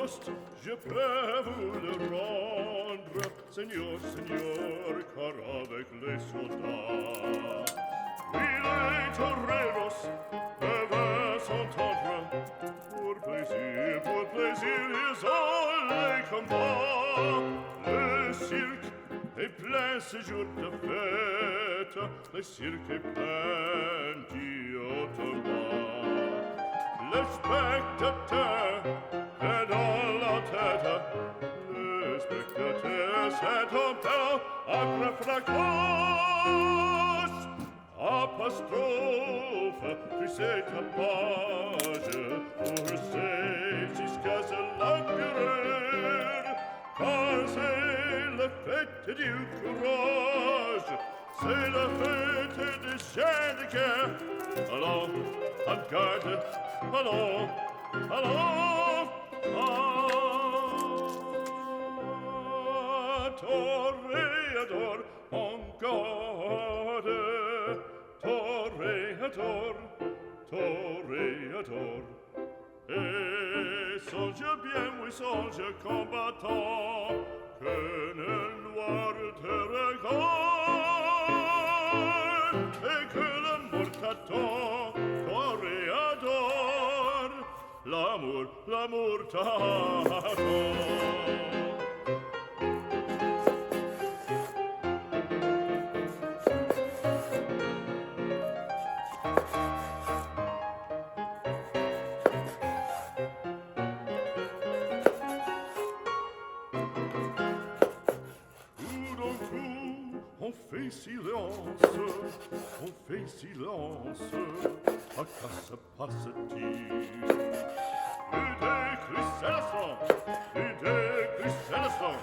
poste, je peux vous le rendre, Seigneur, Seigneur, car avec les soldats, oui, les toreros peuvent s'entendre, pour plaisir, ils ont les combats. Le cirque est plein ce jour de fête, le cirque est plein d'automates. Le spectateur est dans la tête, le spectateur s'est en temps, aggraffe la cloche. Apostrophe, tu sais ta page, pour c'est jusqu'à ce l'empereur, car c'est la fête du courage, c'est la fête des chiens de guerre. Allons, en garde, allons, allons, toréador, en garde, toréador, toréador. Et songe bien, oui, songe combattant, que le noir te regarde, et que l'amour t'attend, toréador, l'amour t'attend. On fait silence, à quoi se passe-t-il? Plus de crucellation,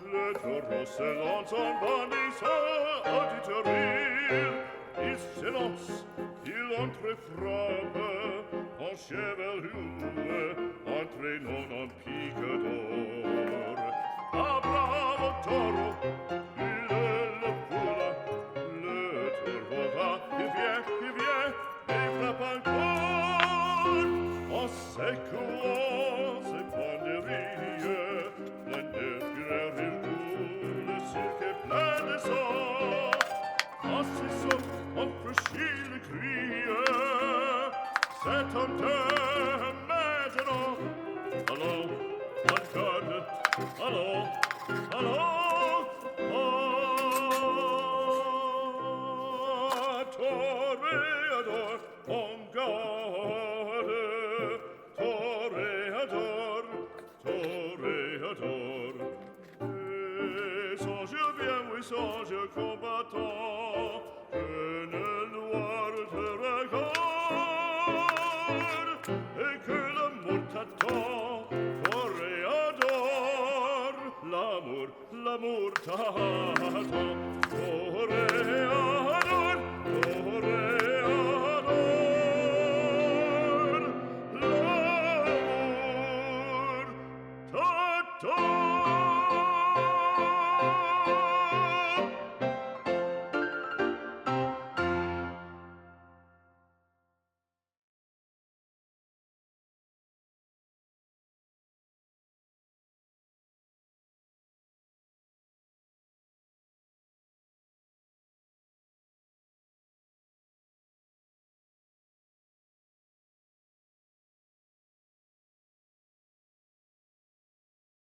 le taureau se lance en bandissant auditorie. Il s'élance, il entre et frappe, en chevelure, entraînant en pique d'or. Ah, bravo taureau! Secouant ses banderilles, plein de fureur il court, le cirque est plein de sang. En cessant, on franchit le cri, c'est en terre maintenant. Allons, en garde, allons, allons, toréador, en garde. Toréador, toréador, et songe bien, oui, songe combattant, que le noir te regarde, et que l'amour t'attend, toréador, l'amour t'attend, toréador, toréador. L'amour t'attend.